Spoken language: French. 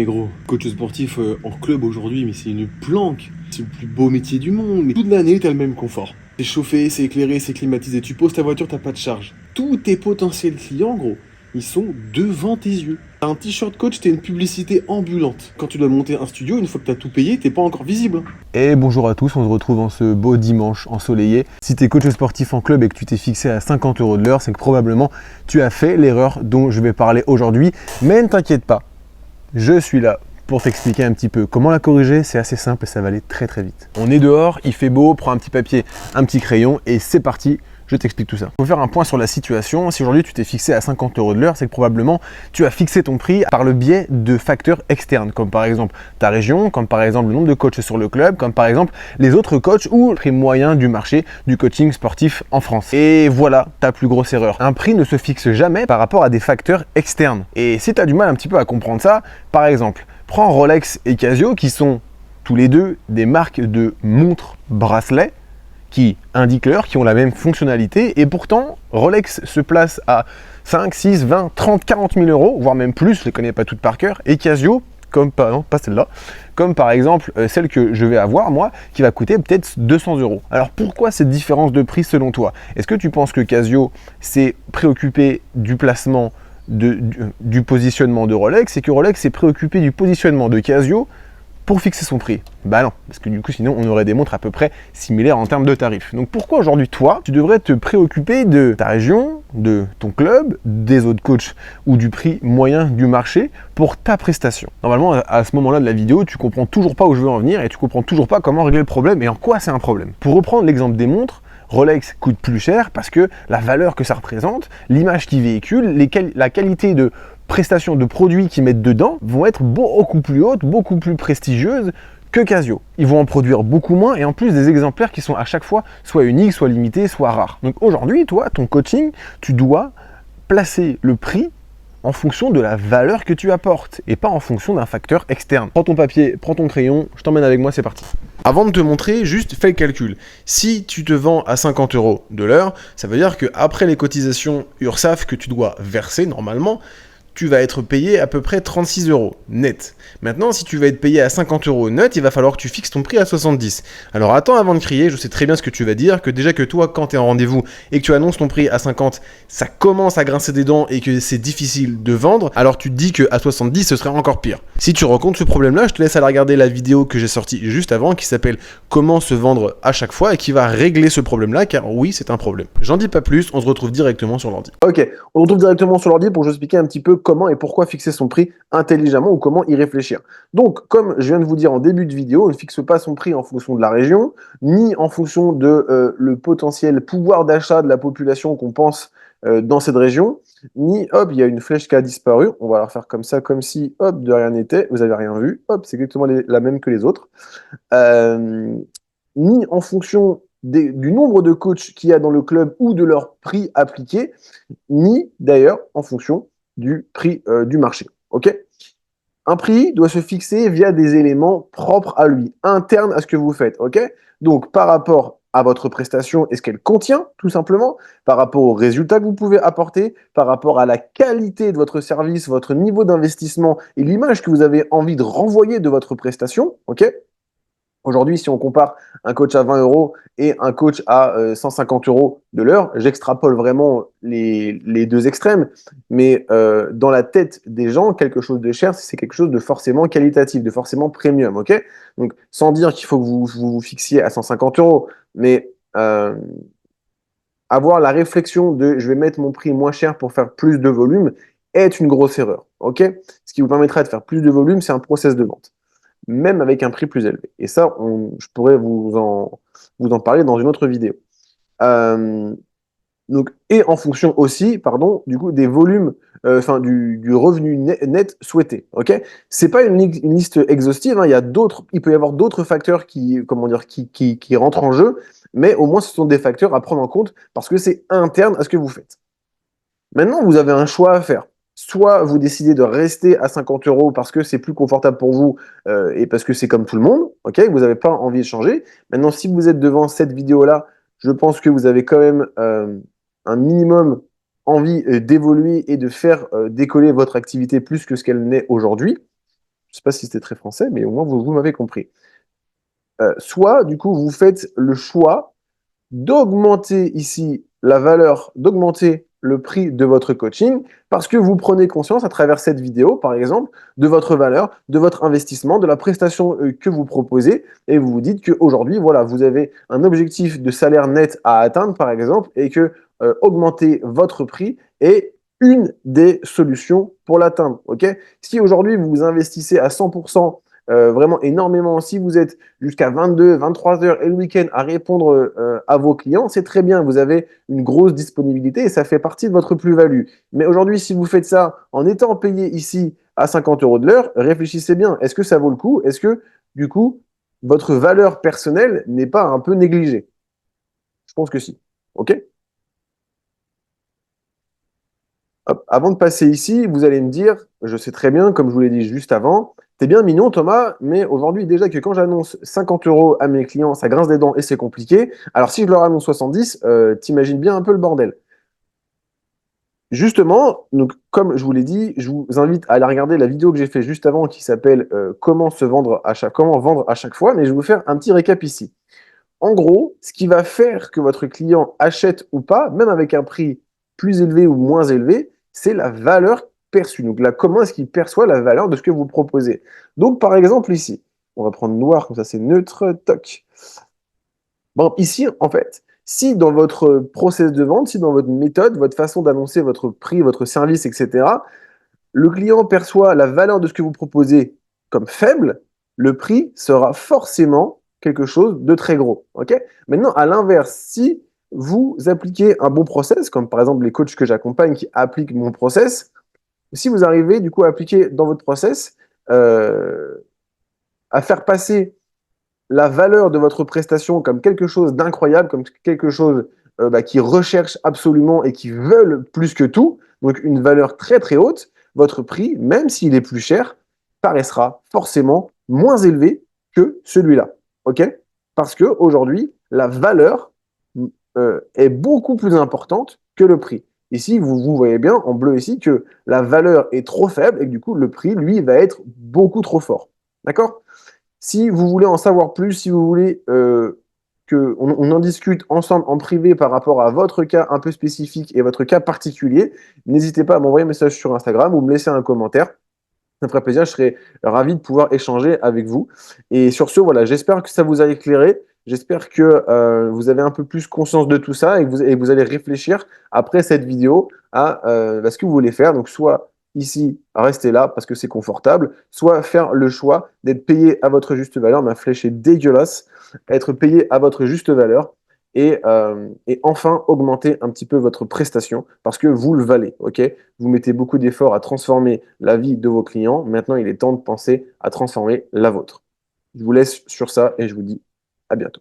Mais gros, coach sportif en club aujourd'hui, mais c'est une planque. C'est le plus beau métier du monde. Mais toute l'année, t'as le même confort. C'est chauffé, c'est éclairé, c'est climatisé. Tu poses ta voiture, t'as pas de charge. Tous tes potentiels clients, gros, ils sont devant tes yeux. T'as un t-shirt coach, t'es une publicité ambulante. Quand tu dois monter un studio, une fois que t'as tout payé, t'es pas encore visible. Et bonjour à tous, on se retrouve en ce beau dimanche ensoleillé. Si tu es coach sportif en club et que tu t'es fixé à 50 € de l'heure, c'est que probablement tu as fait l'erreur dont je vais parler aujourd'hui. Mais ne t'inquiète pas, je suis là pour t'expliquer un petit peu comment la corriger. C'est assez simple et ça va aller très très vite. On est dehors, il fait beau, prends un petit papier, un petit crayon et c'est parti. Je t'explique tout ça. Il faut faire un point sur la situation. Si aujourd'hui tu t'es fixé à 50 € de l'heure, c'est que probablement tu as fixé ton prix par le biais de facteurs externes, comme par exemple ta région, comme par exemple le nombre de coachs sur le club, comme par exemple les autres coachs ou le prix moyen du marché du coaching sportif en France. Et voilà ta plus grosse erreur. Un prix ne se fixe jamais par rapport à des facteurs externes. Et si tu as du mal un petit peu à comprendre ça, par exemple, prends Rolex et Casio qui sont tous les deux des marques de montres bracelets qui indiquent l'heure, qui ont la même fonctionnalité, et pourtant Rolex se place à 5, 6, 20, 30, 40 000 €, voire même plus, je ne les connais pas toutes par cœur, et Casio, comme non, pas celle-là, comme par exemple celle que je vais avoir moi, qui va coûter peut-être 200 €. Alors pourquoi cette différence de prix selon toi? Est-ce que tu penses que Casio s'est préoccupé du placement du positionnement de Rolex, et que Rolex s'est préoccupé du positionnement de Casio pour fixer son prix? Bah non, parce que du coup sinon on aurait des montres à peu près similaires en termes de tarifs. Donc pourquoi aujourd'hui toi, tu devrais te préoccuper de ta région, de ton club, des autres coachs ou du prix moyen du marché pour ta prestation? Normalement à ce moment-là de la vidéo, tu comprends toujours pas où je veux en venir et tu comprends toujours pas comment régler le problème et en quoi c'est un problème. Pour reprendre l'exemple des montres, Rolex coûte plus cher parce que la valeur que ça représente, l'image qu'il véhicule, la qualité de prestations de produits qu'ils mettent dedans vont être beaucoup plus hautes, beaucoup plus prestigieuses que Casio. Ils vont en produire beaucoup moins et en plus des exemplaires qui sont à chaque fois soit uniques, soit limités, soit rares. Donc aujourd'hui, toi, ton coaching, tu dois placer le prix en fonction de la valeur que tu apportes et pas en fonction d'un facteur externe. Prends ton papier, prends ton crayon, je t'emmène avec moi, c'est parti. Avant de te montrer, juste fais le calcul. Si tu te vends à 50 € de l'heure, ça veut dire qu'après les cotisations URSSAF que tu dois verser normalement, tu vas être payé à peu près 36 € net. Maintenant, si tu vas être payé à 50 € net, il va falloir que tu fixes ton prix à 70. Alors attends avant de crier, je sais très bien ce que tu vas dire, que déjà que toi, quand tu es en rendez-vous et que tu annonces ton prix à 50, ça commence à grincer des dents et que c'est difficile de vendre, alors tu te dis qu'à 70, ce serait encore pire. Si tu rencontres ce problème-là, je te laisse aller regarder la vidéo que j'ai sortie juste avant qui s'appelle « Comment se vendre à chaque fois » et qui va régler ce problème-là, car oui, c'est un problème. J'en dis pas plus, on se retrouve directement sur l'ordi. Ok, on retrouve directement sur l'ordi pour vous expliquer un petit peu comment et pourquoi fixer son prix intelligemment ou comment y réfléchir. Donc, comme je viens de vous dire en début de vidéo, on ne fixe pas son prix en fonction de la région, ni en fonction de le potentiel pouvoir d'achat de la population qu'on pense dans cette région, ni hop, il y a une flèche qui a disparu, on va la refaire comme ça, comme si hop, de rien n'était, vous avez rien vu, hop, c'est exactement la même que les autres. Ni en fonction du nombre de coachs qu'il y a dans le club ou de leur prix appliqué, ni d'ailleurs en fonction du prix du marché. Ok? Un prix doit se fixer via des éléments propres à lui, internes à ce que vous faites. Ok? Donc par rapport à votre prestation et ce qu'elle contient, tout simplement, par rapport aux résultats que vous pouvez apporter, par rapport à la qualité de votre service, votre niveau d'investissement et l'image que vous avez envie de renvoyer de votre prestation. Ok? Aujourd'hui, si on compare un coach à 20 € et un coach à 150 € de l'heure, j'extrapole vraiment les deux extrêmes, mais dans la tête des gens, quelque chose de cher, c'est quelque chose de forcément qualitatif, de forcément premium, ok? Donc, sans dire qu'il faut que vous fixiez à 150 €, mais avoir la réflexion de je vais mettre mon prix moins cher pour faire plus de volume est une grosse erreur, ok? Ce qui vous permettra de faire plus de volume, c'est un process de vente, même avec un prix plus élevé. Et ça, je pourrais vous en parler dans une autre vidéo. Donc, et en fonction aussi, pardon, du coup, des volumes, enfin du revenu net souhaité. Ok, c'est pas une liste exhaustive. Hein, il peut y avoir d'autres facteurs comment dire, qui rentrent en jeu, mais au moins ce sont des facteurs à prendre en compte parce que c'est interne à ce que vous faites. Maintenant, vous avez un choix à faire. Soit vous décidez de rester à 50 € parce que c'est plus confortable pour vous et parce que c'est comme tout le monde, ok, vous n'avez pas envie de changer. Maintenant, si vous êtes devant cette vidéo-là, je pense que vous avez quand même un minimum envie d'évoluer et de faire décoller votre activité plus que ce qu'elle n'est aujourd'hui. Je sais pas si c'était très français, mais au moins vous m'avez compris. Soit, du coup, vous faites le choix d'augmenter ici la valeur, d'augmenter le prix de votre coaching parce que vous prenez conscience à travers cette vidéo, par exemple, de votre valeur, de votre investissement, de la prestation que vous proposez et vous vous dites qu'aujourd'hui, voilà, vous avez un objectif de salaire net à atteindre, par exemple, et que augmenter votre prix est une des solutions pour l'atteindre. Ok. Si aujourd'hui vous investissez à 100%, vraiment énormément, si vous êtes jusqu'à 22, 23 heures et le week-end à répondre à vos clients, c'est très bien. Vous avez une grosse disponibilité et ça fait partie de votre plus-value. Mais aujourd'hui, si vous faites ça en étant payé ici à 50 euros de l'heure, réfléchissez bien. Est-ce que ça vaut le coup? Est-ce que, du coup, votre valeur personnelle n'est pas un peu négligée? Je pense que si. OK? Hop. Avant de passer ici, vous allez me dire, je sais très bien, comme je vous l'ai dit juste avant, t'es bien mignon Thomas, mais aujourd'hui déjà que quand j'annonce 50 euros à mes clients, ça grince des dents et c'est compliqué. Alors si je leur annonce 70, t'imagines bien un peu le bordel. Justement, donc, comme je vous l'ai dit, je vous invite à aller regarder la vidéo que j'ai fait juste avant qui s'appelle comment vendre à chaque fois, mais je vais vous faire un petit récap ici. En gros, ce qui va faire que votre client achète ou pas, même avec un prix plus élevé ou moins élevé, c'est la valeur perçue. Donc là, comment est-ce qu'il perçoit la valeur de ce que vous proposez? Donc par exemple ici, on va prendre noir, comme ça c'est neutre, toc. Bon, ici, en fait, si dans votre process de vente, si dans votre méthode, votre façon d'annoncer votre prix, votre service, etc., le client perçoit la valeur de ce que vous proposez comme faible, le prix sera forcément quelque chose de très gros. Ok. Maintenant, à l'inverse, si vous appliquez un bon process, comme par exemple les coachs que j'accompagne qui appliquent mon process, si vous arrivez du coup à appliquer dans votre process, euh, à faire passer la valeur de votre prestation comme quelque chose d'incroyable, comme quelque chose qui recherche absolument et qui veulent plus que tout, donc une valeur très très haute, votre prix, même s'il est plus cher, paraîtra forcément moins élevé que celui-là. OK? Parce que aujourd'hui, la valeur est beaucoup plus importante que le prix. Ici, vous voyez bien en bleu ici que la valeur est trop faible et que du coup, le prix, lui, va être beaucoup trop fort. D'accord? Si vous voulez en savoir plus, si vous voulez qu'on en discute ensemble en privé par rapport à votre cas un peu spécifique et votre cas particulier, n'hésitez pas à m'envoyer un message sur Instagram ou me laisser un commentaire. Ça me ferait plaisir, je serais ravi de pouvoir échanger avec vous. Et sur ce, voilà, j'espère que ça vous a éclairé. J'espère que vous avez un peu plus conscience de tout ça et que vous allez réfléchir après cette vidéo à ce que vous voulez faire. Donc, soit ici, rester là parce que c'est confortable, soit faire le choix d'être payé à votre juste valeur. Ma flèche est dégueulasse. Être payé à votre juste valeur et enfin augmenter un petit peu votre prestation parce que vous le valez. Ok. Vous mettez beaucoup d'efforts à transformer la vie de vos clients. Maintenant, il est temps de penser à transformer la vôtre. Je vous laisse sur ça et je vous dis à bientôt.